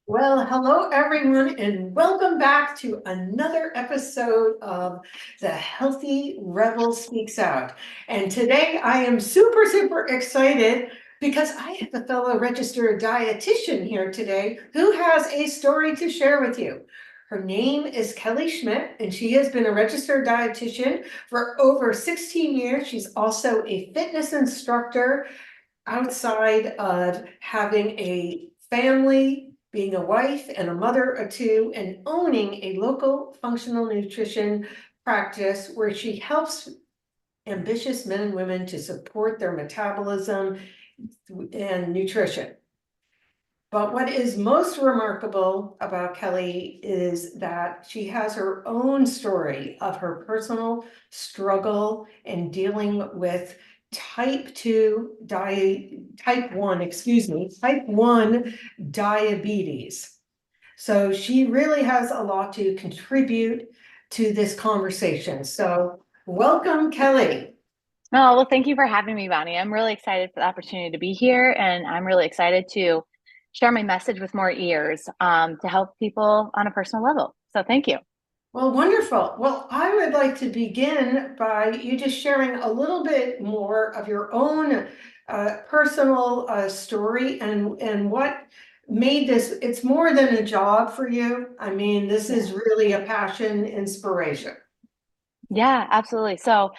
Well, hello everyone, and welcome back to another episode of The Healthy Rebel Speaks Out. And today I am super excited because I have a fellow registered dietitian here today who has a story to share with you. Her name is Kelly Schmidt, and she has been a registered dietitian for over 16 years. She's also a fitness instructor outside of having a family, being a wife and a mother of two, and owning a local functional nutrition practice where she helps ambitious men and women to support their metabolism and nutrition. But what is most remarkable about Kelly is that she has her own story of her personal struggle in dealing with type 1 diabetes. So she really has a lot to contribute to this conversation. So welcome, Kelly. Oh, well, thank you for having me, Bonnie. I'm really excited for the opportunity to be here, and I'm really excited to share my message with more ears to help people on a personal level. So thank you. Well, wonderful. Well, I would like to begin by you just sharing a little bit more of your own personal story and what made this. It's more than a job for you. I mean, this Yeah. is really a passion, inspiration. Yeah, absolutely. So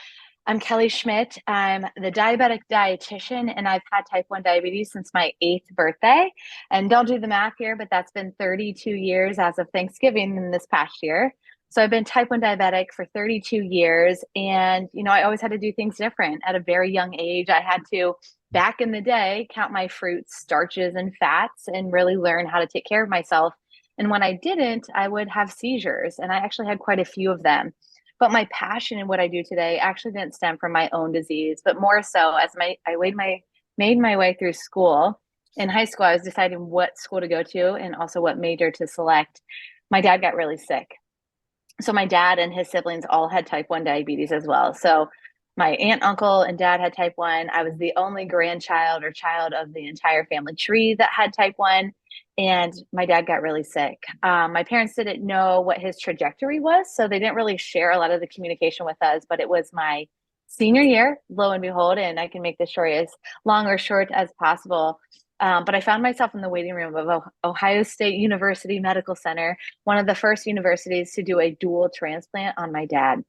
I'm Kelly Schmidt. I'm the diabetic dietitian, and I've had type 1 diabetes since my eighth birthday. And don't do the math here, but that's been 32 years as of Thanksgiving in this past year. So I've been type 1 diabetic for 32 years. And, I always had to do things different at a very young age. I had to, back in the day, count my fruits, starches, and fats and really learn how to take care of myself. And when I didn't, I would have seizures. And I actually had quite a few of them. But my passion in what I do today actually didn't stem from my own disease, but more so as I made my way through school. In high school, I was deciding what school to go to and also what major to select. My dad got really sick. So my dad and his siblings all had type 1 diabetes as well. So my aunt, uncle, and dad had type 1. I was the only grandchild or child of the entire family tree that had type 1. And my dad got really sick. My parents didn't know what his trajectory was, so they didn't really share a lot of the communication with us. But it was my senior year, lo and behold, and I can make this story as long or short as possible. But I found myself in the waiting room of Ohio State University Medical Center, one of the first universities to do a dual transplant on my dad.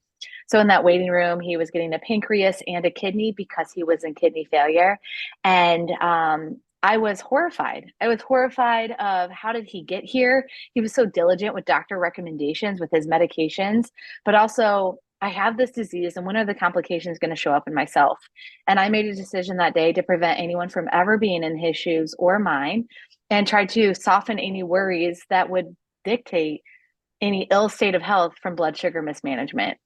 So in that waiting room, he was getting a pancreas and a kidney because he was in kidney failure. And I was horrified. I was horrified of how did he get here? He was so diligent with doctor recommendations with his medications, but also I have this disease and when are the complications going to show up in myself? And I made a decision that day to prevent anyone from ever being in his shoes or mine and tried to soften any worries that would dictate any ill state of health from blood sugar mismanagement.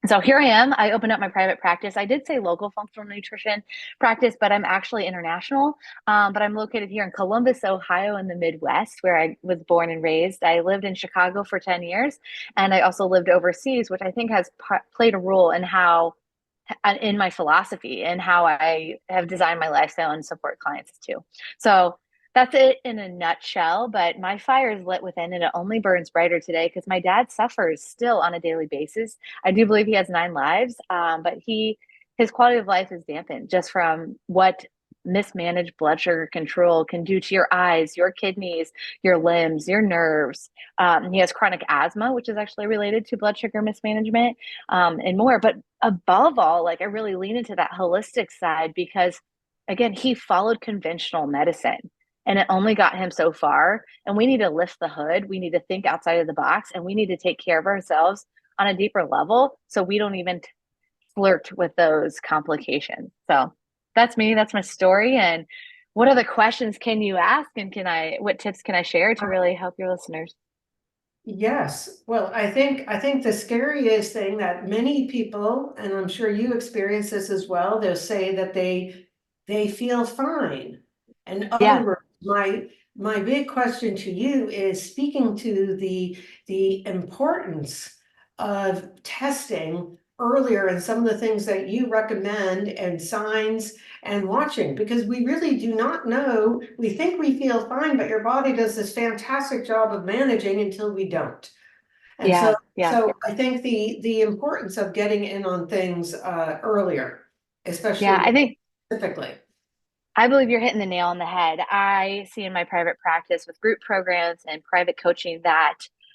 So here I am. I opened up my private practice. I did say local functional nutrition practice, but I'm actually international. But I'm located here in Columbus, Ohio, in the Midwest, where I was born and raised. I lived in Chicago for 10 years, and I also lived overseas, which I think has played a role in how, in my philosophy and how I have designed my lifestyle and support clients too. So that's it in a nutshell. But my fire is lit within and it only burns brighter today because my dad suffers still on a daily basis. I do believe he has 9 lives, but his quality of life is dampened just from what mismanaged blood sugar control can do to your eyes, your kidneys, your limbs, your nerves. He has chronic asthma, which is actually related to blood sugar mismanagement, and more. But above all, like I really lean into that holistic side because, again, he followed conventional medicine and it only got him so far. And we need to lift the hood. We need to think outside of the box and we need to take care of ourselves on a deeper level so we don't even flirt with those complications. So that's me. That's my story. And what other questions can you ask? And what tips can I share to really help your listeners? Yes. Well, I think the scariest thing that many people, and I'm sure you experience this as well, they'll say that they feel fine. In other Yeah. words, my big question to you is speaking to the importance of testing earlier and some of the things that you recommend and signs and watching, because we really do not know. We think we feel fine, but your body does this fantastic job of managing until we don't. And so, Yeah, yeah, so I think the importance of getting in on things earlier, yeah. especially I think specifically. I believe you're hitting the nail on the head. I see in my private practice with group programs and private coaching that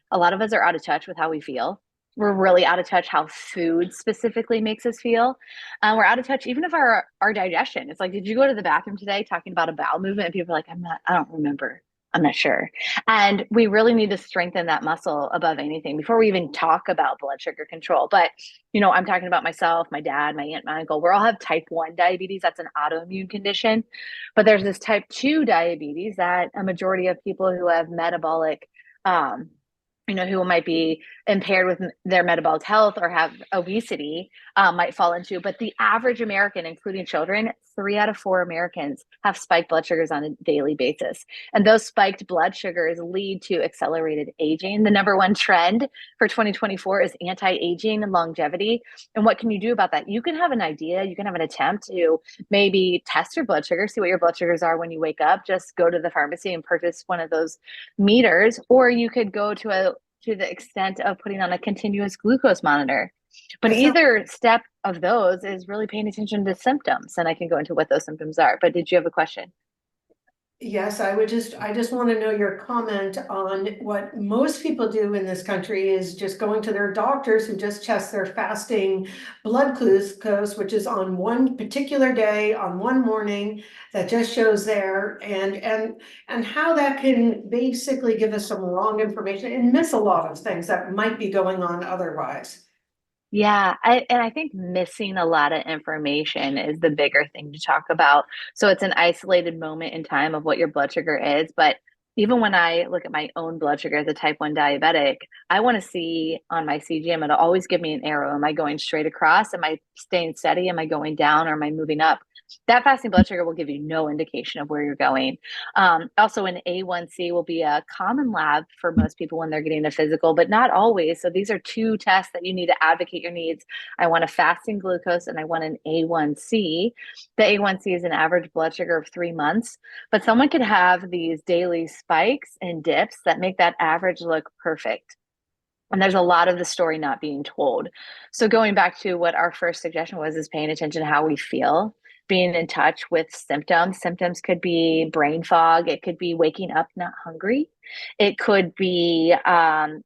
a lot of us are out of touch with how we feel. We're really out of touch how food specifically makes us feel. We're out of touch even of our digestion. It's like, did you go to the bathroom today? Talking about a bowel movement, and people are like, I don't remember. I'm not sure. And we really need to strengthen that muscle above anything before we even talk about blood sugar control. But I'm talking about myself, my dad, my aunt, my uncle. We all have type 1 diabetes. That's an autoimmune condition. But there's this type 2 diabetes that a majority of people who have metabolic, um, who might be impaired with their metabolic health or have obesity might fall into. But the average American, including children, 3 out of 4 Americans have spiked blood sugars on a daily basis. And those spiked blood sugars lead to accelerated aging. The number one trend for 2024 is anti-aging and longevity. And what can you do about that? You can have an idea, you can have an attempt to maybe test your blood sugar, see what your blood sugars are when you wake up. Just go to the pharmacy and purchase one of those meters, or you could go to the extent of putting on a continuous glucose monitor. But It sounds either step of those is really paying attention to symptoms, and I can go into what those symptoms are. But did you have a question? Yes, I just want to know your comment on what most people do in this country is just going to their doctors who just test their fasting blood glucose, which is on one particular day, on one morning, that just shows there, and how that can basically give us some wrong information and miss a lot of things that might be going on otherwise. Yeah, and I think missing a lot of information is the bigger thing to talk about. So it's an isolated moment in time of what your blood sugar is. But even when I look at my own blood sugar as a type 1 diabetic, I want to see on my CGM, it'll always give me an arrow. Am I going straight across? Am I staying steady? Am I going down or am I moving up? That fasting blood sugar will give you no indication of where you're going. Also, an A1C will be a common lab for most people when they're getting a physical, but not always. So these are two tests that you need to advocate your needs. I want a fasting glucose and I want an A1C. The A1C is an average blood sugar of 3 months, but someone could have these daily spikes and dips that make that average look perfect. And there's a lot of the story not being told. So going back to what our first suggestion was, is paying attention to how we feel, being in touch with symptoms. Symptoms could be brain fog. It could be waking up not hungry. It could be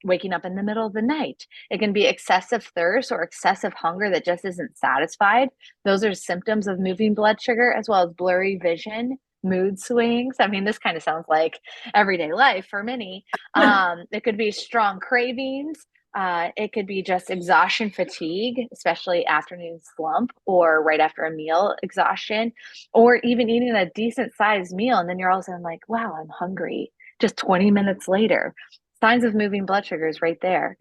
waking up in the middle of the night. It can be excessive thirst or excessive hunger that just isn't satisfied. Those are symptoms of moving blood sugar, as well as blurry vision, mood swings. I mean, this kind of sounds like everyday life for many. It could be strong cravings. It could be just exhaustion fatigue, especially afternoon slump or right after a meal exhaustion, or even eating a decent sized meal. And then you're all of a sudden like, wow, I'm hungry just 20 minutes later. Signs of moving blood sugars right there.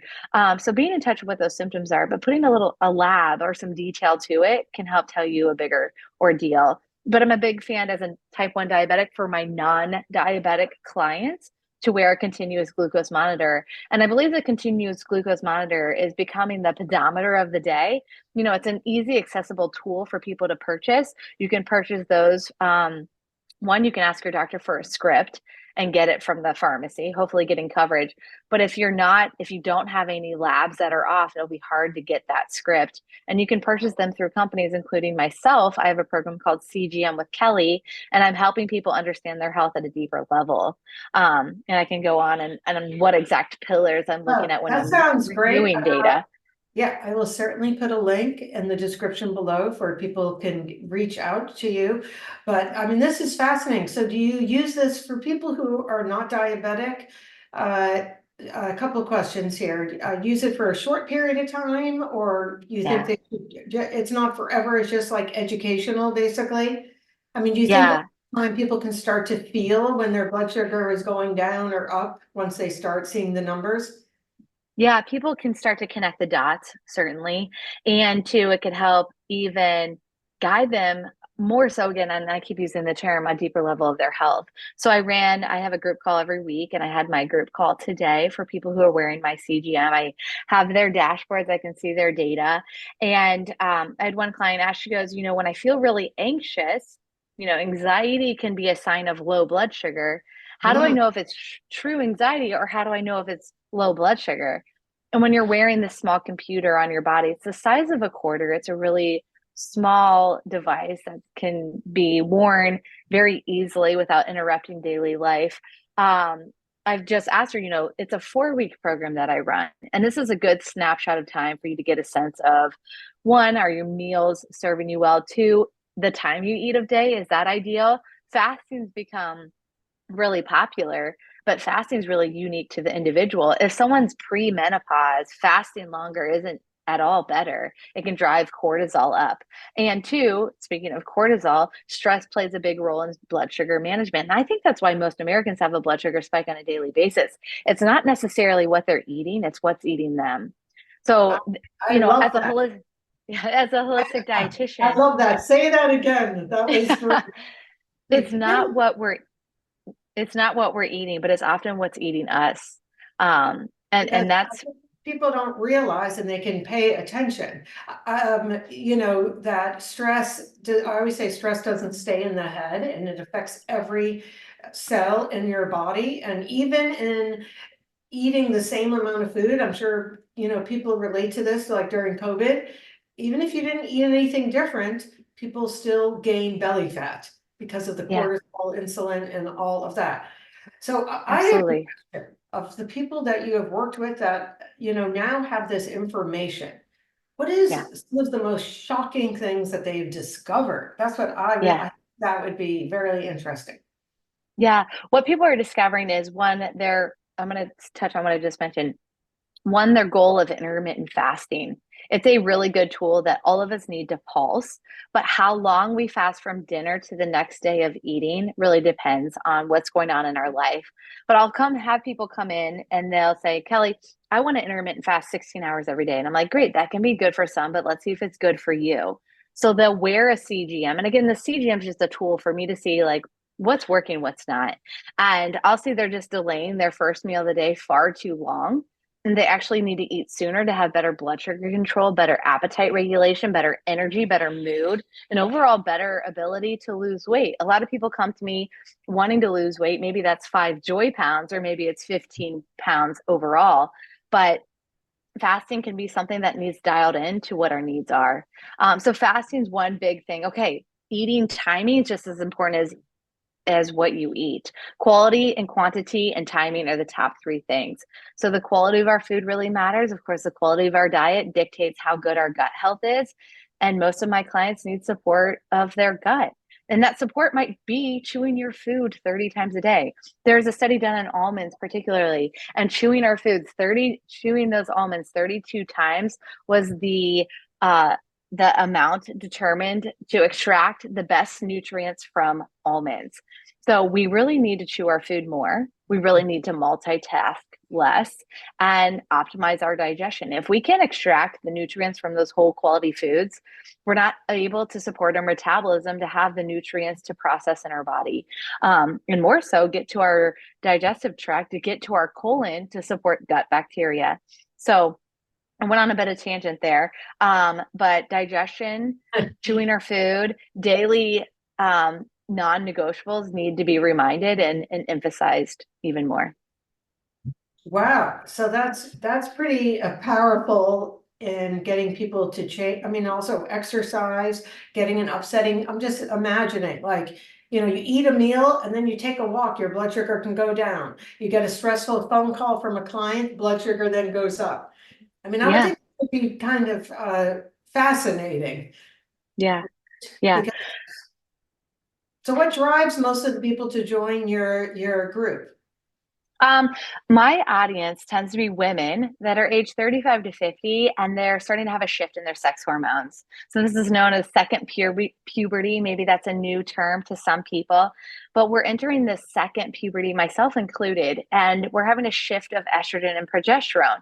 So being in touch with what those symptoms are, but putting a lab or some detail to it can help tell you a bigger ordeal. But I'm a big fan as a type 1 diabetic for my non-diabetic clients to wear a continuous glucose monitor. And I believe the continuous glucose monitor is becoming the pedometer of the day. It's an easy, accessible tool for people to purchase. You can purchase those. One, you can ask your doctor for a script and get it from the pharmacy, hopefully getting coverage. But if you don't have any labs that are off, it'll be hard to get that script. And you can purchase them through companies, including myself. I have a program called CGM with Kelly, and I'm helping people understand their health at a deeper level. And I can go on and what exact pillars I'm looking Oh, at when that I'm sounds great. reviewing data. Yeah, I will certainly put a link in the description below for people can reach out to you. But I mean, this is fascinating. So do you use this for people who are not diabetic? Uh, a couple of questions here. Use it for a short period of time, or you think Yeah. that it's not forever, it's just like educational, basically? I mean, do you think over Yeah. time people can start to feel when their blood sugar is going down or up once they start seeing the numbers? Yeah, people can start to connect the dots, certainly. And two, it could help even guide them more so again, and I keep using the term a deeper level of their health. So I have a group call every week, and I had my group call today for people who are wearing my CGM. I have their dashboards, I can see their data. And I had one client ask, she goes, when I feel really anxious, anxiety can be a sign of low blood sugar. How do I Mm, know if it's true anxiety, or how do I know if it's low blood sugar? And when you're wearing this small computer on your body, it's the size of a quarter. It's a really small device that can be worn very easily without interrupting daily life. I've just asked her, it's a 4-week program that I run. And this is a good snapshot of time for you to get a sense of, one, are your meals serving you well? Two, the time you eat of day, is that ideal? Fasting's become really popular, but fasting is really unique to the individual. If someone's pre-menopause, fasting longer isn't at all better. It can drive cortisol up. And two, speaking of cortisol, stress plays a big role in blood sugar management. And I think that's why most Americans have a blood sugar spike on a daily basis. It's not necessarily what they're eating, it's what's eating them. I, So, I love as a that. holistic as a holistic I dietitian, love that. Say that again. That was great. it's You not know, what we're it's not what we're eating, but it's often what's eating us. And that that's people don't realize and they can pay attention. That stress, I always say stress doesn't stay in the head and it affects every cell in your body. And even in eating the same amount of food, I'm sure, people relate to this, like during COVID, even if you didn't eat anything different, people still gain belly fat because of the yeah, cortisol, insulin, and all of that. So I have a absolutely. question of the people that you have worked with that, now have this information. What Yeah, is some of the most shocking things that they've discovered? That's what yeah, that would be very interesting. yeah. What people are discovering is one, I'm going to touch on what I just mentioned. One, their goal of intermittent fasting. It's a really good tool that all of us need to pulse, but how long we fast from dinner to the next day of eating really depends on what's going on in our life. But I'll have people come in and they'll say, Kelly, I want to intermittent fast 16 hours every day. And I'm like, great, that can be good for some, but let's see if it's good for you. So they'll wear a CGM. And again, the CGM is just a tool for me to see like what's working, what's not. And I'll see they're just delaying their first meal of the day far too long, and they actually need to eat sooner to have better blood sugar control, better appetite regulation, better energy, better mood, and overall better ability to lose weight. A lot of people come to me wanting to lose weight. Maybe that's 5 joy pounds, or maybe it's 15 pounds overall. But fasting can be something that needs dialed in to what our needs are. So fasting is one big thing. Okay, eating timing is just as important as what you eat. Quality and quantity and timing are the top 3 things. So the quality of our food really matters. Of course, the quality of our diet dictates how good our gut health is. And most of my clients need support of their gut. And that support might be chewing your food 30 times a day. There's a study done on almonds, particularly, and chewing those almonds 32 times was the amount determined to extract the best nutrients from almonds. So we really need to chew our food more. We really need to multitask less and optimize our digestion. If we can't extract the nutrients from those whole quality foods, we're not able to support our metabolism to have the nutrients to process in our body. And more so, get to our digestive tract, to get to our colon to support gut bacteria. So I went on a bit of tangent there. But digestion, chewing our food, daily non-negotiables need to be reminded and emphasized even more. Wow, so that's pretty powerful in getting people to change. I mean, also exercise, getting an upsetting. I'm just imagining like, you eat a meal and then you take a walk, your blood sugar can go down. You get a stressful phone call from a client, blood sugar then goes up. I mean, I would Yeah, think it would be kind of fascinating yeah, yeah. because so what drives most of the people to join your group? Um, my audience tends to be women that are age 35 to 50, and they're starting to have a shift in their sex hormones. So this is known as second puberty. Maybe that's a new term to some people, but we're entering the second puberty, myself included, and we're having a shift of estrogen and progesterone.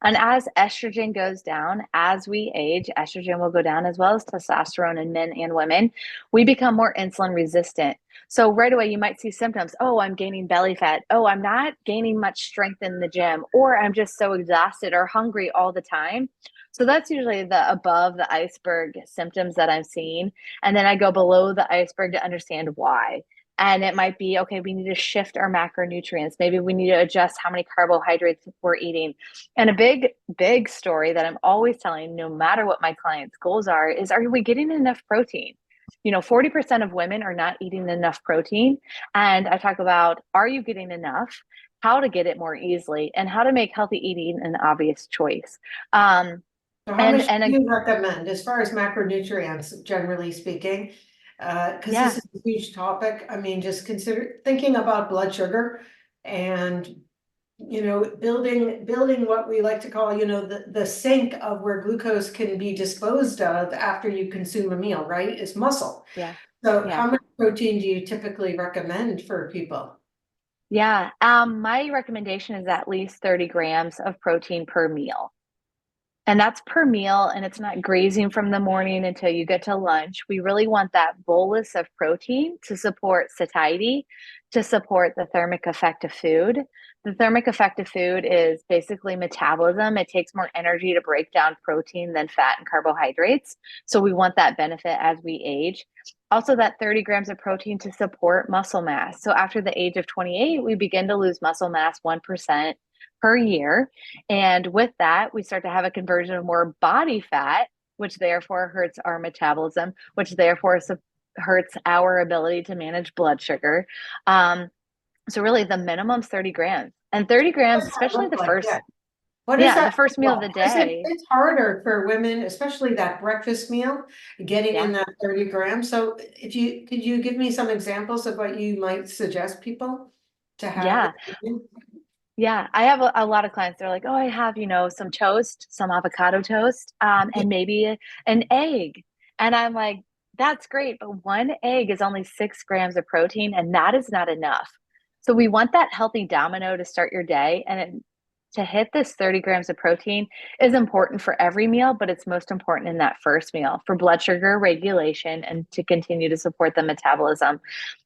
And as estrogen goes down, as we age, estrogen will go down as well as testosterone in men and women. We become more insulin resistant. So right away, you might see symptoms. Oh, I'm gaining belly fat. Oh, I'm not gaining much strength in the gym, or I'm just so exhausted or hungry all the time. So that's usually the above the iceberg symptoms that I'm seeing. And then I go below the iceberg to understand why. And it might be, okay, we need to shift our macronutrients. Maybe we need to adjust how many carbohydrates we're eating. And a big story that I'm always telling, no matter what my clients' goals are we getting enough protein? 40% of women are not eating enough protein. And I talk about, are you getting enough? How to get it more easily, and how to make healthy eating an obvious choice. So how And much and do you recommend as far as macronutrients, generally speaking? Because this yeah, is a huge topic. I mean, just consider thinking about blood sugar and, building what we like to call, the sink of where glucose can be disposed of after you consume a meal, right? Is muscle. yeah, So yeah. how much protein do you typically recommend for people? Yeah. My recommendation is at least 30 grams of protein per meal. And that's per meal, and it's not grazing from the morning until you get to lunch. We really want that bolus of protein to support satiety, to support the thermic effect of food. The thermic effect of food is basically metabolism. It takes more energy to break down protein than fat and carbohydrates. So we want that benefit as we age. Also, that 30 grams of protein to support muscle mass. So after the age of 28, we begin to lose muscle mass 1% per year. And with that, we start to have a conversion of more body fat, which therefore hurts our metabolism, which therefore hurts our ability to manage blood sugar. So really the minimum's 30 grams. And 30 grams, What's that especially look the like? first, Yeah. What does yeah, that the first look meal of like? the Because day. it's harder for women, especially that breakfast meal, getting in Yeah. that 30 grams. So if you could you give me some examples of what you might suggest people to have? Yeah. Yeah, I have a lot of clients. They're like, "Oh, I have, some toast, some avocado toast, and maybe an egg." And I'm like, "That's great, but one egg is only 6 grams of protein, and that is not enough." So we want that healthy domino to start your day, and to hit this 30 grams of protein is important for every meal, but it's most important in that first meal for blood sugar regulation and to continue to support the metabolism.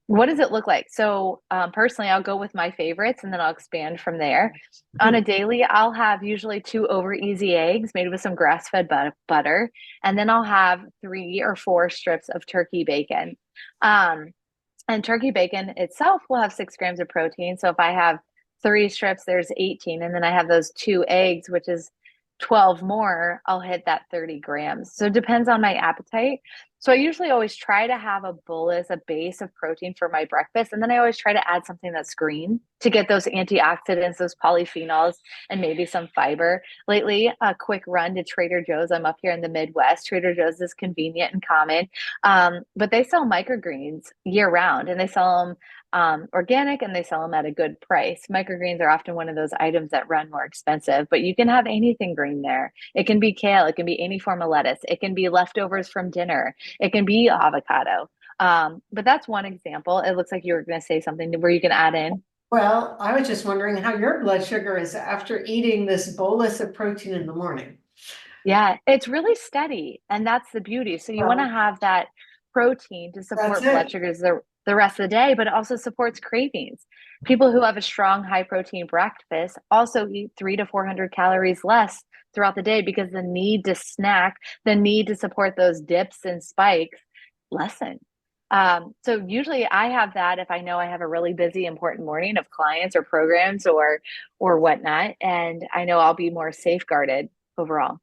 What does it look like? So, personally, I'll go with my favorites and then I'll expand from there. On a daily, I'll have usually 2 over easy eggs made with some grass fed butter, and then I'll have 3 or 4 strips of turkey bacon. Um, and turkey bacon itself will have 6 grams of protein. So, if I have 3 strips, there's 18. And then I have those 2 eggs, which is 12 more, I'll hit that 30 grams. So, it depends on my appetite. So I usually always try to have a bolus, a base of protein for my breakfast. And then I always try to add something that's green to get those antioxidants, those polyphenols, and maybe some fiber. Lately, a quick run to Trader Joe's. I'm up here in the Midwest. Trader Joe's is convenient and common, but they sell microgreens year round and they sell them organic and they sell them at a good price. Microgreens are often one of those items that run more expensive, but you can have anything green there. It can be kale, it can be any form of lettuce, it can be leftovers from dinner, it can be avocado. But that's one example. It looks like you were going to say something where you can add in. Well, I was just wondering how your blood sugar is after eating this bolus of protein in the morning. Yeah, it's really steady, and that's the beauty. So you want to Well, have that protein to that's support blood it. sugars the rest of the day, but it also supports cravings. People who have a strong high protein breakfast also eat 300 to 400 calories less throughout the day because the need to snack, the need to support those dips and spikes lessen. So usually I have that if I know I have a really busy, important morning of clients or programs or whatnot, and I know I'll be more safeguarded overall.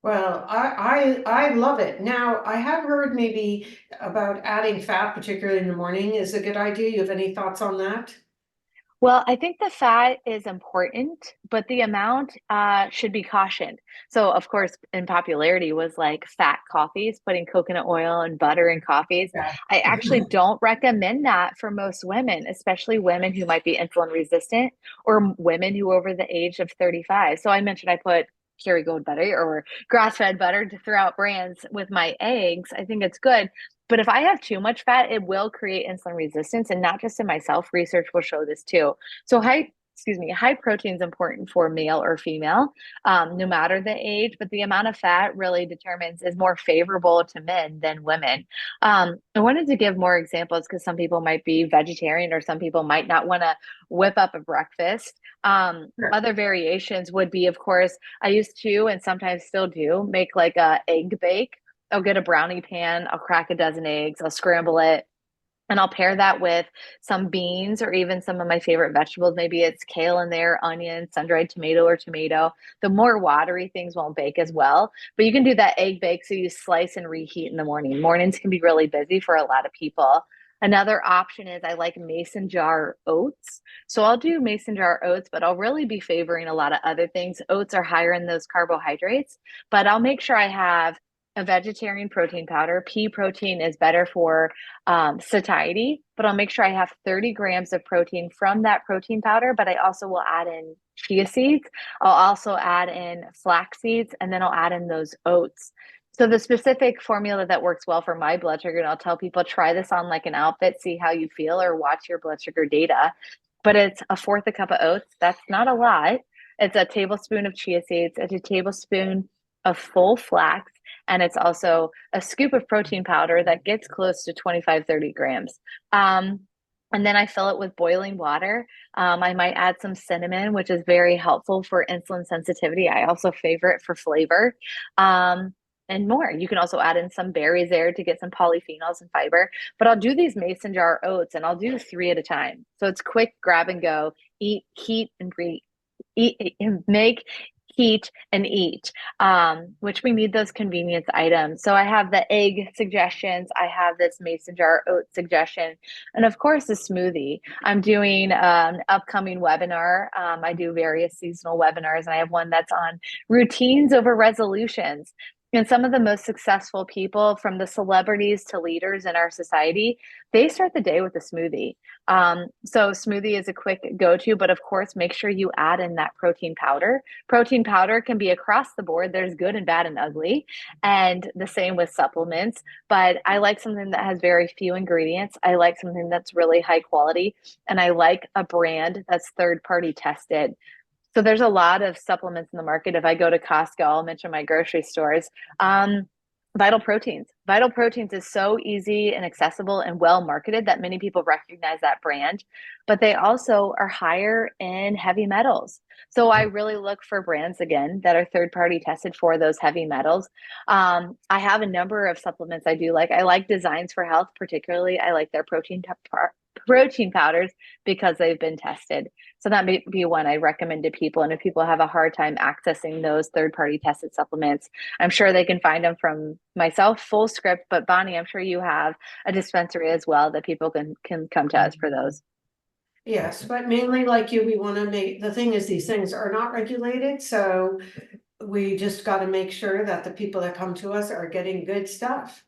Well, I love it. Now, I have heard maybe about adding fat, particularly in the morning, is a good idea. You have any thoughts on that? Well, I think the fat is important, but the amount should be cautioned. So, of course, in popularity was like fat coffees, putting coconut oil and butter in coffees. Yeah. I actually don't recommend that for most women, especially women who might be insulin resistant or women who are over the age of 35. So, I mentioned I put Kerrygold butter or grass-fed butter to throw out brands with my eggs. I think it's good. But if I have too much fat, it will create insulin resistance. And not just in myself, research will show this too. So excuse me, high protein is important for male or female, no matter the age, but the amount of fat really determines is more favorable to men than women. I wanted to give more examples because some people might be vegetarian or some people might not want to whip up a breakfast. Sure. Other variations would be, of course, I used to and sometimes still do make like a egg bake. I'll get a brownie pan, I'll crack a dozen eggs, I'll scramble it, and I'll pair that with some beans or even some of my favorite vegetables. Maybe it's kale in there, onion, sun-dried tomato or tomato. The more watery things won't bake as well. But you can do that egg bake so you slice and reheat in the morning. Mornings can be really busy for a lot of people. Another option is I like mason jar oats. So I'll do mason jar oats, but I'll really be favoring a lot of other things. Oats are higher in those carbohydrates, but I'll make sure I have a vegetarian protein powder. Pea protein is better for satiety, but I'll make sure I have 30 grams of protein from that protein powder. But I also will add in chia seeds. I'll also add in flax seeds, and then I'll add in those oats. So the specific formula that works well for my blood sugar, and I'll tell people try this on like an outfit, see how you feel, or watch your blood sugar data. But it's a fourth a cup of oats. That's not a lot. It's a tablespoon of chia seeds. It's a tablespoon of full flax, and it's also a scoop of protein powder that gets close to 25, 30 grams. And then I fill it with boiling water. I might add some cinnamon, which is very helpful for insulin sensitivity. I also favor it for flavor. And more. You can also add in some berries there to get some polyphenols and fiber. But I'll do these mason jar oats and I'll do 3 at a time. So it's quick grab and go, eat, heat, and reheat. Eat, make, heat, and eat, which we need those convenience items. So I have the egg suggestions, I have this mason jar oat suggestion, and of course a smoothie. I'm doing an upcoming webinar. I do various seasonal webinars, and I have one that's on routines over resolutions. And some of the most successful people, from the celebrities to leaders in our society, they start the day with a smoothie. So smoothie is a quick go-to, but of course, make sure you add in that protein powder. Protein powder can be across the board. There's good and bad and ugly, and the same with supplements. But I like something that has very few ingredients. I like something that's really high quality, and I like a brand that's third-party tested. So there's a lot of supplements in the market. If I go to Costco, I'll mention my grocery stores. Vital Proteins. Vital Proteins is so easy and accessible and well marketed that many people recognize that brand, but they also are higher in heavy metals. So I really look for brands again that are third party tested for those heavy metals. I have a number of supplements I do like. I like Designs for Health, particularly. I like their protein powders because they've been tested. So that may be one I recommend to people. And if people have a hard time accessing those third party tested supplements, I'm sure they can find them from myself, Full Script. But Bonnie, I'm sure you have a dispensary as well that people can come to us for those. Yes, but mainly like you, we want to make, the thing is, these things are not regulated, so we just got to make sure that the people that come to us are getting good stuff.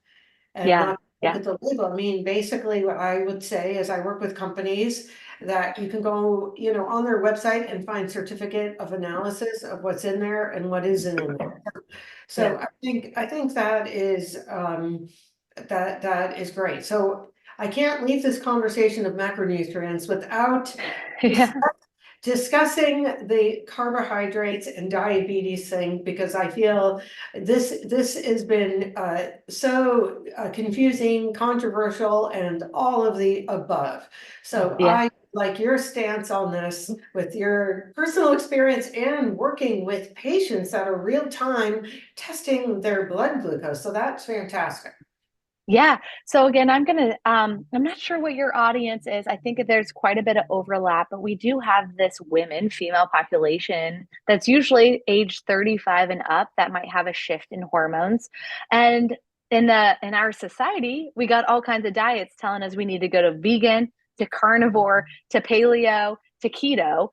And Yeah, not look yeah, at the label. I mean, basically what I would say is I work with companies that you can go, on their website and find certificate of analysis of what's in there and what isn't in there. yeah, So I think that is that is great. So I can't leave this conversation of macronutrients without yeah, discussing the carbohydrates and diabetes thing, because I feel this has been so confusing, controversial, and all of the above. So yeah. I like your stance on this with your personal experience and working with patients that are real time testing their blood glucose. So that's fantastic. Yeah. So again, I'm not sure what your audience is. I think that there's quite a bit of overlap, but we do have this female population that's usually age 35 and up that might have a shift in hormones. And in our society, we got all kinds of diets telling us we need to go to vegan, to carnivore, to paleo, to keto.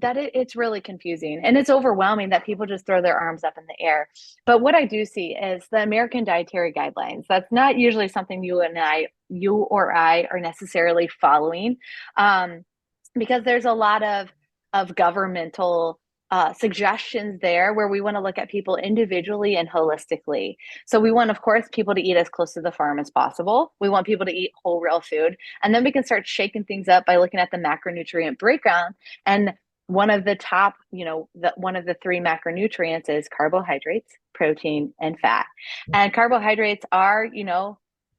It's really confusing and it's overwhelming that people just throw their arms up in the air. But what I do see is the American Dietary Guidelines. That's not usually something you or I are necessarily following, because there's a lot of governmental suggestions there where we want to look at people individually and holistically. So we want, of course, people to eat as close to the farm as possible. We want people to eat whole, real food. And then we can start shaking things up by looking at the macronutrient breakdown. And one of the top, one of the three macronutrients is carbohydrates, protein, and fat. And carbohydrates are,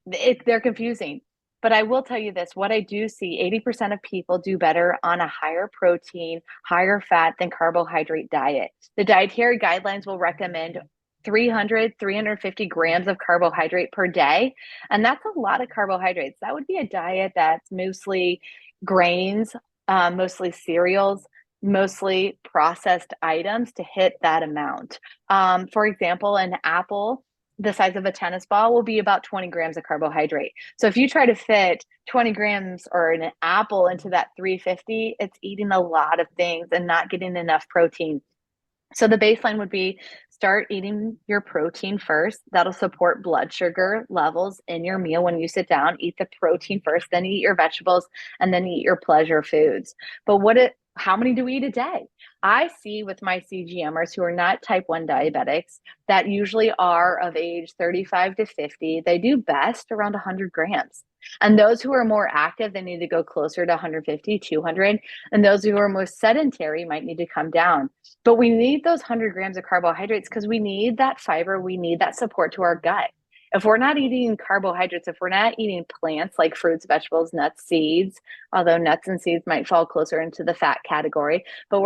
they're confusing. But I will tell you this, what I do see, 80% of people do better on a higher protein, higher fat than carbohydrate diet. The dietary guidelines will recommend 300, 350 grams of carbohydrate per day. And that's a lot of carbohydrates. That would be a diet that's mostly grains, mostly cereals, mostly processed items to hit that amount. For example, an apple the size of a tennis ball will be about 20 grams of carbohydrate. So if you try to fit 20 grams or an apple into that 350, it's eating a lot of things and not getting enough protein. So the baseline would be start eating your protein first. That'll support blood sugar levels in your meal when you sit down. Eat the protein first, then eat your vegetables, and then eat your pleasure foods. But how many do we eat a day? I see with my CGMers who are not type 1 diabetics that usually are of age 35 to 50, they do best around 100 grams. And those who are more active, they need to go closer to 150, 200. And those who are more sedentary might need to come down. But we need those 100 grams of carbohydrates because we need that fiber. We need that support to our gut. If we're not eating carbohydrates, if we're not eating plants like fruits, vegetables, nuts, seeds, although nuts and seeds might fall closer into the fat category, but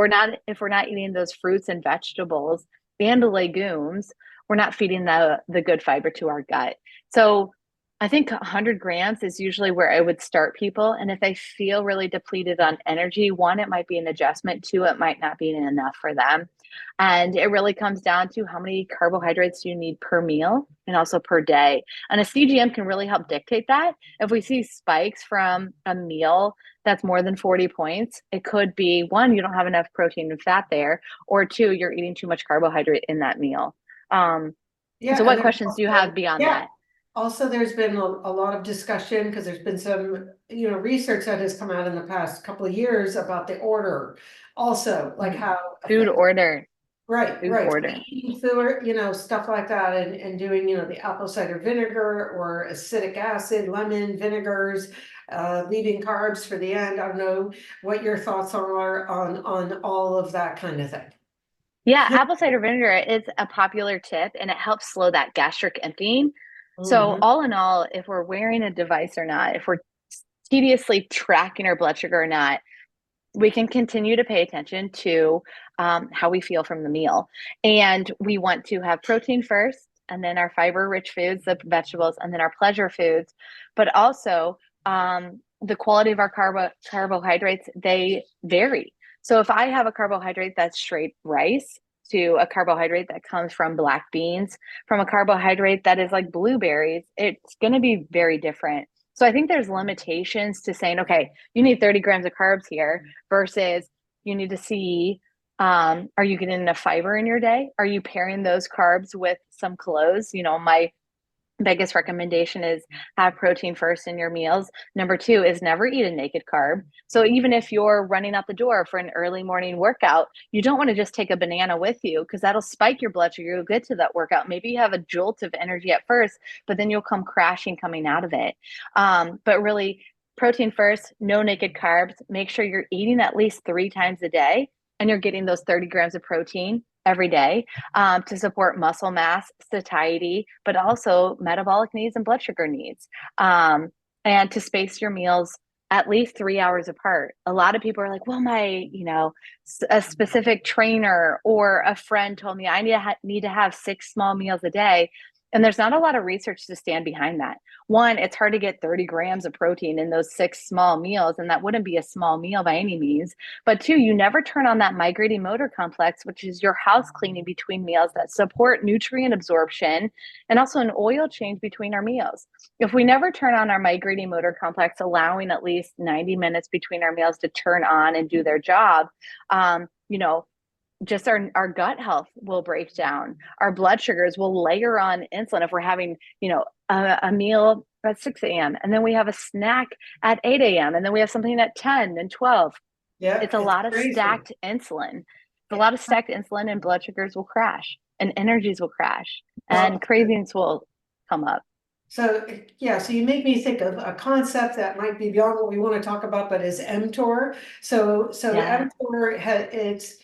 if we're not eating those fruits and vegetables and the legumes, we're not feeding the good fiber to our gut. So I think 100 grams is usually where I would start people. And if they feel really depleted on energy, one, it might be an adjustment. Two, it might not be enough for them. And it really comes down to how many carbohydrates do you need per meal and also per day. And a CGM can really help dictate that. If we see spikes from a meal that's more than 40 points, it could be one, you don't have enough protein and fat there, or two, you're eating too much carbohydrate in that meal. Yeah, so and what there's questions do you have beyond that? Also, there's been a lot of discussion because there's been some, research that has come out in the past couple of years about the order. Also, like how Food order. right, Food right. order. Eating food, stuff like that, and doing, the apple cider vinegar or acidic acid, lemon vinegars, leaving carbs for the end. I don't know what your thoughts are on all of that kind of thing. Yeah, apple cider vinegar is a popular tip and it helps slow that gastric emptying. So Mhm. all in all, if we're wearing a device or not, if we're tediously tracking our blood sugar or not, we can continue to pay attention to how we feel from the meal. And we want to have protein first, and then our fiber-rich foods, the vegetables, and then our pleasure foods. But also, the quality of our carbohydrates, they vary. So if I have a carbohydrate that's straight rice to a carbohydrate that comes from black beans, from a carbohydrate that is like blueberries, it's going to be very different. So I think there's limitations to saying, okay, you need 30 grams of carbs here versus you need to see, are you getting enough fiber in your day? Are you pairing those carbs with some clothes? My biggest recommendation is have protein first in your meals. Number two is never eat a naked carb. So even if you're running out the door for an early morning workout, you don't want to just take a banana with you because that'll spike your blood sugar. You'll get to that workout. Maybe you have a jolt of energy at first, but then you'll come crashing coming out of it. But really, protein first, no naked carbs. Make sure you're eating at least 3 times a day and you're getting those 30 grams of protein every day to support muscle mass, satiety, but also metabolic needs and blood sugar needs. And to space your meals at least 3 hours apart. A lot of people are like, well, a specific trainer or a friend told me I need to have 6 small meals a day. And there's not a lot of research to stand behind that. One, it's hard to get 30 grams of protein in those 6 small meals, and that wouldn't be a small meal by any means. But two, you never turn on that migrating motor complex, which is your house cleaning between meals that support nutrient absorption and also an oil change between our meals. If we never turn on our migrating motor complex, allowing at least 90 minutes between our meals to turn on and do their job, just our gut health will break down. Our blood sugars will layer on insulin if we're having, a meal at 6 a.m. and then we have a snack at 8 a.m. and then we have something at 10 and 12. Yeah, It's a it's lot of crazy. stacked insulin. a lot of stacked insulin and blood sugars will crash and energies will crash and Well, cravings will come up. so yeah, so you make me think of a concept that might be beyond what we want to talk about, but is mTOR. So Yeah. mTOR it's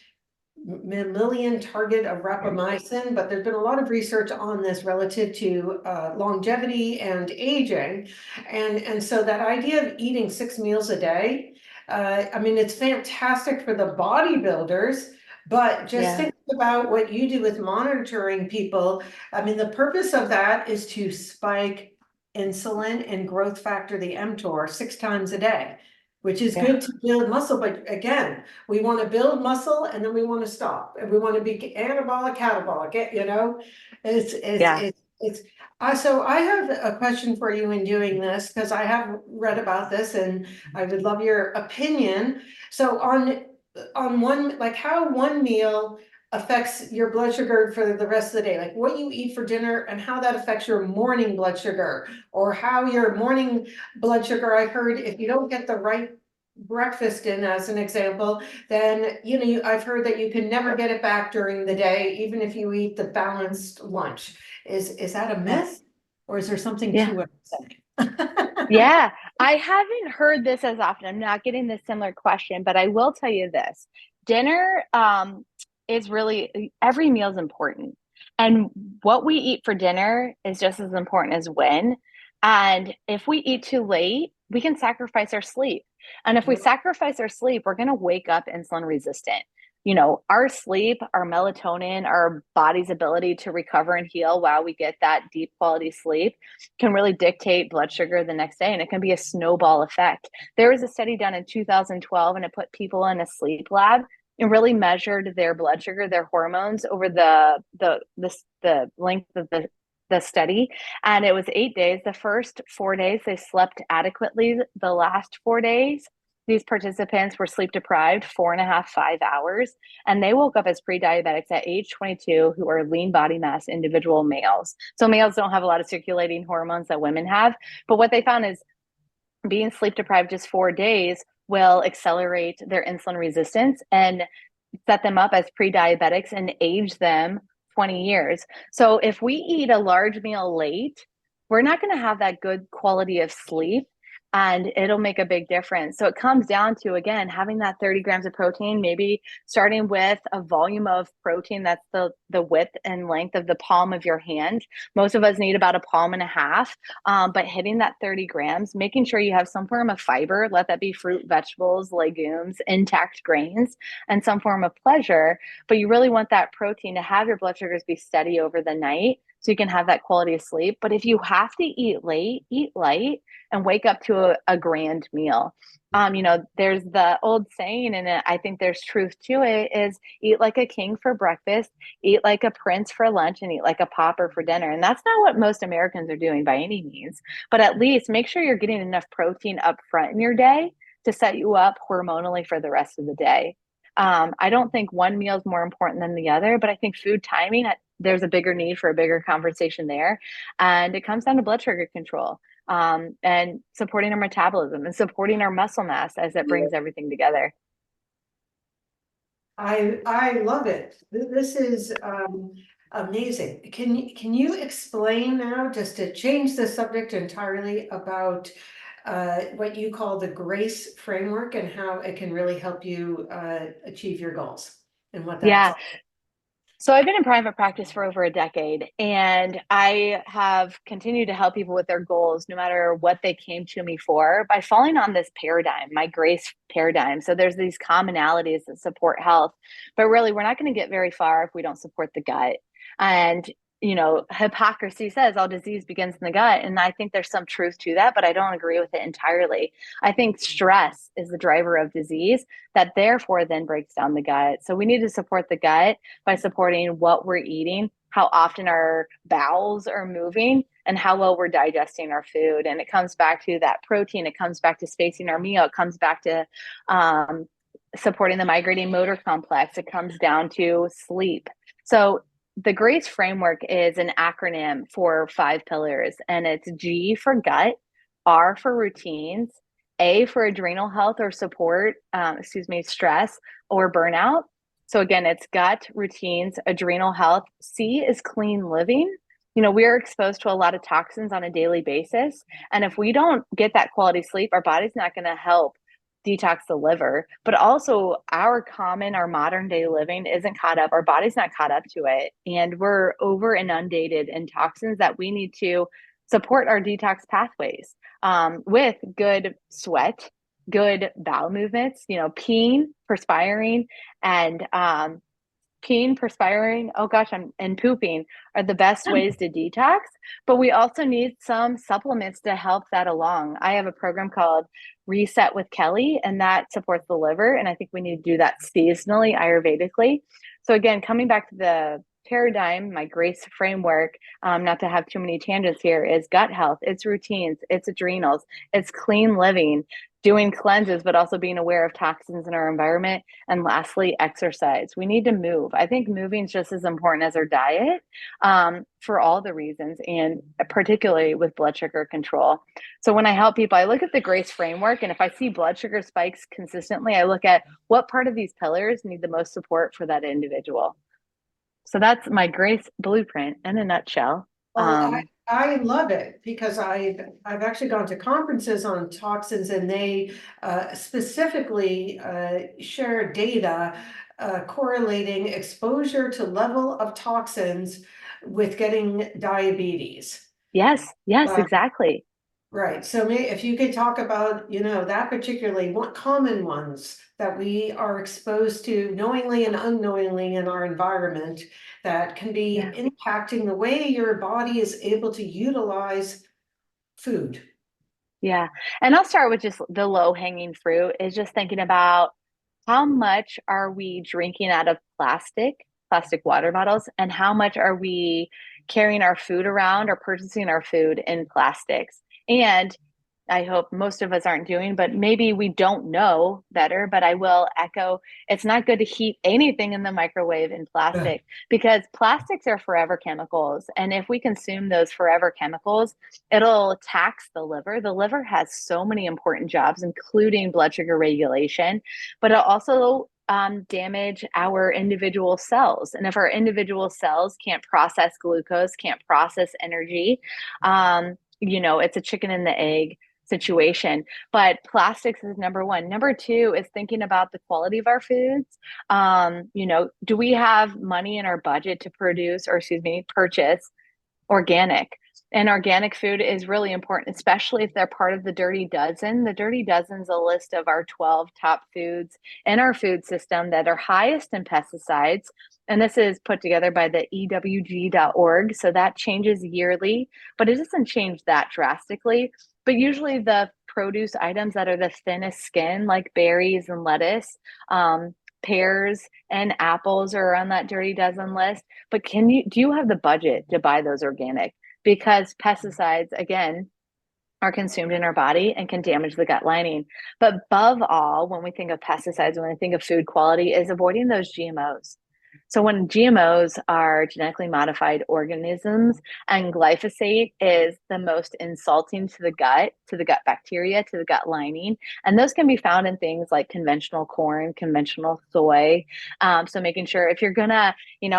mammalian target of rapamycin, but there's been a lot of research on this relative to longevity and aging. And so that idea of eating 6 meals a day, I mean, it's fantastic for the bodybuilders, but just Yeah. think about what you do with monitoring people. I mean, the purpose of that is to spike insulin and growth factor, the mTOR, 6 times a day, which is Yeah. good to build muscle. But again, we want to build muscle and then we want to stop and we want to be anabolic, catabolic, Yeah. it's, so I have a question for you in doing this, because I have read about this and I would love your opinion. So on one, like how one meal affects your blood sugar for the rest of the day, like what you eat for dinner and how that affects your morning blood sugar, or how your morning blood sugar, I heard if you don't get the right breakfast in, as an example, then I've heard that you can never get it back during the day, even if you eat the balanced lunch. Is that a Yeah. myth, or is there something Yeah. to what I'm saying? Yeah, I haven't heard this as often. I'm not getting this similar question, but I will tell you this. Dinner is really, every meal is important. And what we eat for dinner is just as important as when. And if we eat too late, we can sacrifice our sleep. And if we sacrifice our sleep, we're going to wake up insulin resistant. Our sleep, our melatonin, our body's ability to recover and heal while we get that deep quality sleep can really dictate blood sugar the next day, and it can be a snowball effect. There was a study done in 2012 and it put people in a sleep lab and really measured their blood sugar, their hormones over the length of the study, and it was 8 days. The first 4 days they slept adequately. The last 4 days these participants were sleep deprived 4.5, 5 hours, and they woke up as pre-diabetics at age 22 who are lean body mass individual males. So males don't have a lot of circulating hormones that women have. But what they found is being sleep deprived just 4 days will accelerate their insulin resistance and set them up as pre-diabetics and age them 20 years. So if we eat a large meal late, we're not going to have that good quality of sleep, and it'll make a big difference. So it comes down to, again, having that 30 grams of protein, maybe starting with a volume of protein that's the width and length of the palm of your hand. Most of us need about a palm and a half, but hitting that 30 grams, making sure you have some form of fiber, let that be fruit, vegetables, legumes, intact grains, and some form of pleasure. But you really want that protein to have your blood sugars be steady over the night so you can have that quality of sleep. But if you have to eat late, eat light and wake up to a grand meal. There's the old saying, and I think there's truth to it, is eat like a king for breakfast, eat like a prince for lunch, and eat like a pauper for dinner. And that's not what most Americans are doing by any means, but at least make sure you're getting enough protein up front in your day to set you up hormonally for the rest of the day. I don't think one meal is more important than the other, but I think food timing, there's a bigger need for a bigger conversation there. And it comes down to blood sugar control, and supporting our metabolism and supporting our muscle mass as it brings everything together. I love it. This is amazing. Can you explain now, just to change the subject entirely, about what you call the GRACE framework and how it can really help you achieve your goals, and what that's Yeah. all? So I've been in private practice for over a decade, and I have continued to help people with their goals, no matter what they came to me for, by falling on this paradigm, my GRACE paradigm. So there's these commonalities that support health, but really we're not going to get very far if we don't support the gut. And hypocrisy says all disease begins in the gut. And I think there's some truth to that, but I don't agree with it entirely. I think stress is the driver of disease that therefore then breaks down the gut. So we need to support the gut by supporting what we're eating, how often our bowels are moving, and how well we're digesting our food. And it comes back to that protein. It comes back to spacing our meal. It comes back to supporting the migrating motor complex. It comes down to sleep. So the GRACE framework is an acronym for 5 pillars, and it's G for gut, R for routines, A for adrenal health or support, stress or burnout, So again, it's gut, routines, adrenal health. C is clean living. We are exposed to a lot of toxins on a daily basis. And if we don't get that quality sleep, our body's not going to help detox the liver. But also, our modern day living isn't caught up. Our body's not caught up to it. And we're over inundated in toxins that we need to support our detox pathways with good sweat, good bowel movements, perspiring, and oh gosh, and pooping are the best ways to detox. But we also need some supplements to help that along. I have a program called Reset with Kelly, and that supports the liver. And I think we need to do that seasonally, Ayurvedically. So again, coming back to the paradigm, my GRACE framework, not to have too many tangents here, is gut health, it's routines, it's adrenals, it's clean living, doing cleanses, but also being aware of toxins in our environment. And lastly, exercise. We need to move. I think moving is just as important as our diet for all the reasons, and particularly with blood sugar control. So when I help people, I look at the GRACE framework, and if I see blood sugar spikes consistently, I look at what part of these pillars need the most support for that individual. So that's my GRACE blueprint in a nutshell. Well, I love it because I've actually gone to conferences on toxins, and they specifically share data correlating exposure to level of toxins with getting diabetes. Yes, exactly. Right. So if you could talk about, that particularly what common ones that we are exposed to knowingly and unknowingly in our environment that can be Yeah. impacting the way your body is able to utilize food. Yeah. And I'll start with just the low hanging fruit is just thinking about how much are we drinking out of plastic water bottles, and how much are we carrying our food around or purchasing our food in plastics? And I hope most of us aren't doing, but maybe we don't know better. But I will echo, it's not good to heat anything in the microwave in Ugh. plastic, because plastics are forever chemicals. And if we consume those forever chemicals, it'll tax the liver. The liver has so many important jobs, including blood sugar regulation, but it'll also damage our individual cells. And if our individual cells can't process glucose, can't process energy, it's a chicken and the egg situation. But plastics is number one. Number two is thinking about the quality of our foods. Do we have money in our budget to purchase organic? And organic food is really important, especially if they're part of the Dirty Dozen. The Dirty Dozen is a list of our 12 top foods in our food system that are highest in pesticides. And this is put together by the EWG.org. So that changes yearly, but it doesn't change that drastically. But usually the produce items that are the thinnest skin, like berries and lettuce, pears and apples are on that Dirty Dozen list. But do you have the budget to buy those organic? Because pesticides, again, are consumed in our body and can damage the gut lining. But above all, when we think of pesticides, when we think of food quality, is avoiding those GMOs. So when GMOs are genetically modified organisms, and glyphosate is the most insulting to the gut bacteria, to the gut lining. And those can be found in things like conventional corn, conventional soy. So making sure if you're gonna,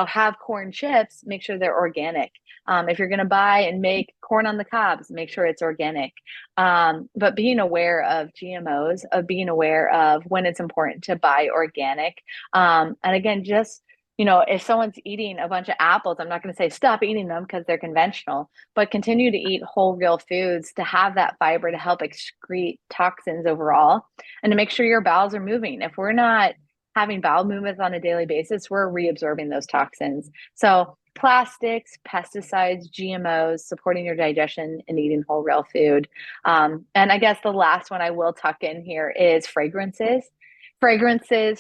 have corn chips, make sure they're organic. If you're gonna buy and make corn on the cobs, make sure it's organic. But being aware of GMOs, of being aware of when it's important to buy organic. And again, just if someone's eating a bunch of apples, I'm not going to say stop eating them because they're conventional, but continue to eat whole, real foods to have that fiber to help excrete toxins overall, and to make sure your bowels are moving. If we're not having bowel movements on a daily basis, we're reabsorbing those toxins. So plastics, pesticides, GMOs, supporting your digestion and eating whole, real food. And I guess the last one I will tuck in here is fragrances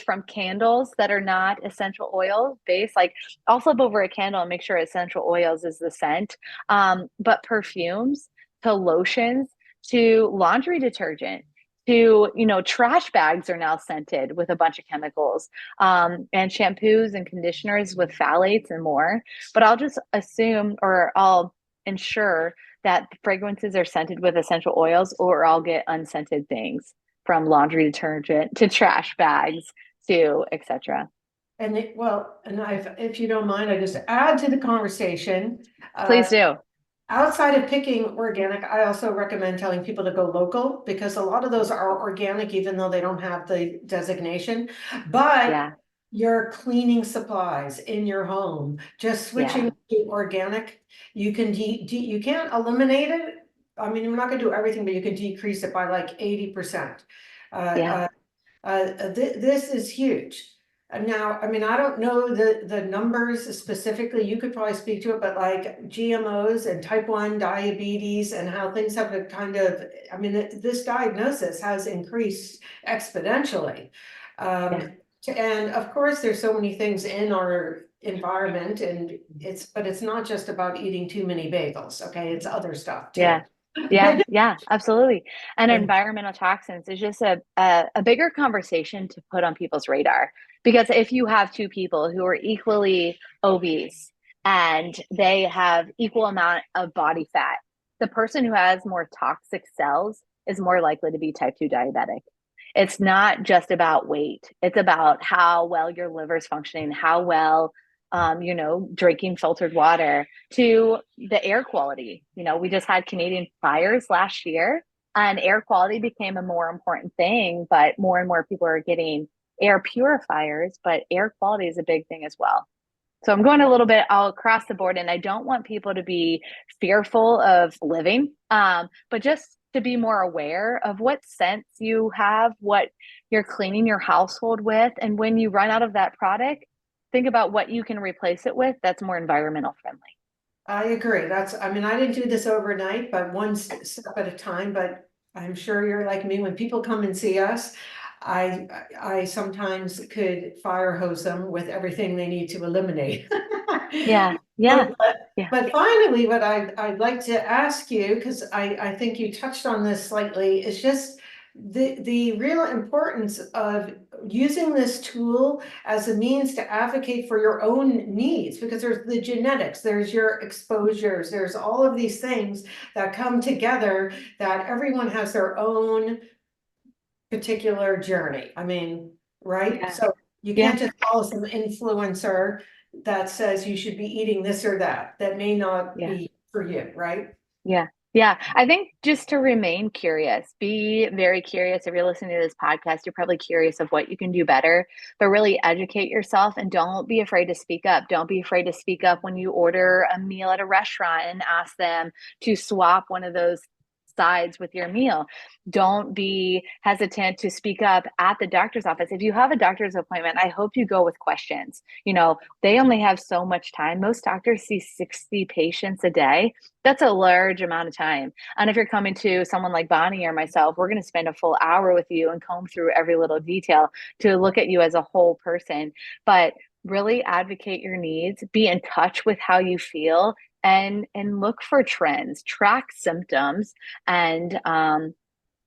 from candles that are not essential oil based. Like, I'll flip over a candle and make sure essential oils is the scent. But perfumes to lotions to laundry detergent to, trash bags are now scented with a bunch of chemicals, and shampoos and conditioners with phthalates and more. But I'll just assume, or I'll ensure that fragrances are scented with essential oils, or I'll get unscented things, from laundry detergent to trash bags to etc. if you don't mind, I just add to the conversation. Please do. Outside of picking organic, I also recommend telling people to go local because a lot of those are organic, even though they don't have the designation. But Yeah. your cleaning supplies in your home, just Yeah. switching to organic, you can you can't eliminate it. I mean, you're not going to do everything, but you can decrease it by like 80%. Uh, Yeah. uh, this is huge. Now, I mean, I don't know the numbers specifically. You could probably speak to it, but like GMOs and type 1 diabetes and how things have a kind of, I mean, this diagnosis has increased exponentially. Yeah. And of course, there's so many things in our environment, and but it's not just about eating too many bagels. Okay, it's other stuff too. Yeah. Yeah. Yeah. Absolutely. And environmental toxins is just a bigger conversation to put on people's radar. Because if you have two people who are equally obese and they have equal amount of body fat, the person who has more toxic cells is more likely to be type 2 diabetic. It's not just about weight. It's about how well your liver's functioning, how well drinking filtered water, to the air quality. We just had Canadian fires last year, and air quality became a more important thing, but more and more people are getting air purifiers, but air quality is a big thing as well. So I'm going a little bit all across the board, and I don't want people to be fearful of living, but just to be more aware of what scents you have, what you're cleaning your household with, and when you run out of that product, think about what you can replace it with that's more environmental friendly. I agree. I mean, I didn't do this overnight, but one step at a time, but I'm sure you're like me. When people come and see us, I sometimes could fire hose them with everything they need to eliminate. Yeah, yeah, So, yeah, but finally, what I'd like to ask you, because I think you touched on this slightly, is just the real importance of using this tool as a means to advocate for your own needs, because there's the genetics, there's your exposures, there's all of these things that come together, that everyone has their own particular journey. I mean, right? yeah, So you yeah, can't just follow some influencer that says you should be eating this or that. That may not yeah. be for you, right? Yeah. Yeah. I think just to remain curious, be very curious. If you're listening to this podcast, you're probably curious of what you can do better, but really educate yourself and don't be afraid to speak up. Don't be afraid to speak up when you order a meal at a restaurant and ask them to swap one of those sides with your meal. Don't be hesitant to speak up at the doctor's office. If you have a doctor's appointment, I hope you go with questions. They only have so much time. Most doctors see 60 patients a day. That's a large amount of time. And if you're coming to someone like Bonnie or myself, we're going to spend a full hour with you and comb through every little detail to look at you as a whole person. But really advocate your needs, be in touch with how you feel, and look for trends, track symptoms, and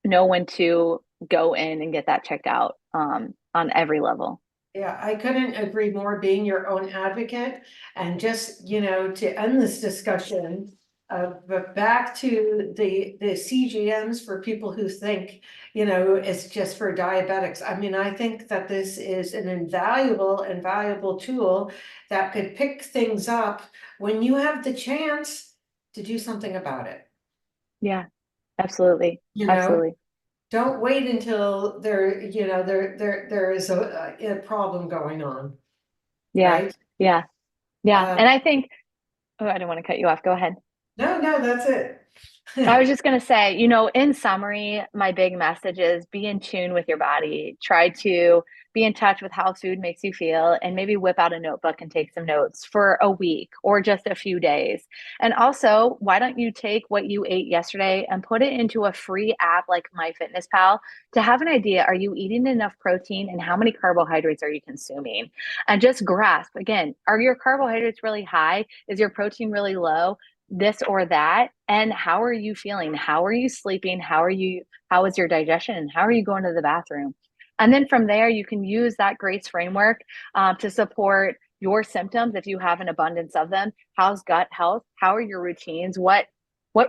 know when to go in and get that checked out on every level. Yeah, I couldn't agree more, being your own advocate. And just, to end this discussion, but back to the CGMs for people who think, it's just for diabetics. I mean, I think that this is an invaluable tool that could pick things up when you have the chance to do something about it. Yeah, absolutely. You know, Absolutely. don't wait until there is a problem going on, Yeah. right? Yeah. Yeah. Uh, And I think, oh, I don't want to cut you off. Go ahead. no, that's it. I was just going to say, in summary, my big message is be in tune with your body. Try to be in touch with how food makes you feel, and maybe whip out a notebook and take some notes for a week or just a few days. And also, why don't you take what you ate yesterday and put it into a free app like MyFitnessPal to have an idea, are you eating enough protein and how many carbohydrates are you consuming? And just grasp, again, are your carbohydrates really high? Is your protein really low? This or that, and how are you feeling, how are you sleeping, how is your digestion, and how are you going to the bathroom? And then from there you can use that grace framework to support your symptoms if you have an abundance of them. How's gut health? How are your routines? What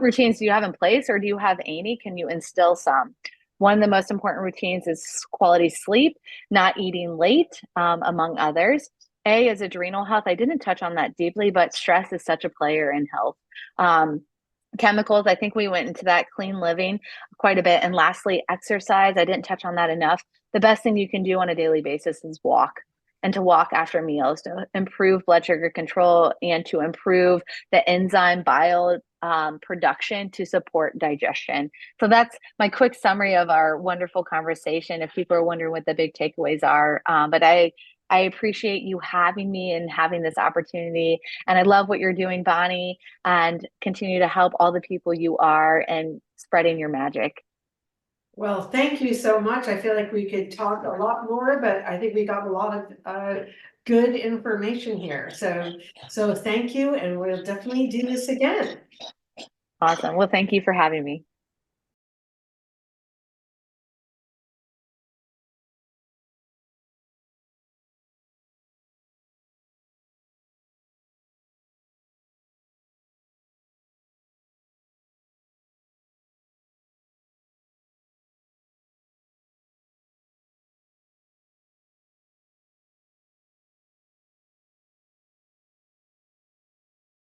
routines do you have in place, or do you have any? Can you instill some? One of the most important routines is quality sleep, not eating late, among others. A is adrenal health. I didn't touch on that deeply, but stress is such a player in health. Um, Chemicals, I think we went into that. Clean living quite a bit. And lastly, exercise. I didn't touch on that enough. The best thing you can do on a daily basis is walk, and to walk after meals to improve blood sugar control and to improve the enzyme bile production to support digestion. So that's my quick summary of our wonderful conversation. If people are wondering what the big takeaways are, but I appreciate you having me and having this opportunity. And I love what you're doing, Bonnie, and continue to help all the people you are and spreading your magic. Well, thank you so much. I feel like we could talk a lot more, but I think we got a lot of good information here. So thank you, and we'll definitely do this again. Awesome. Well, thank you for having me.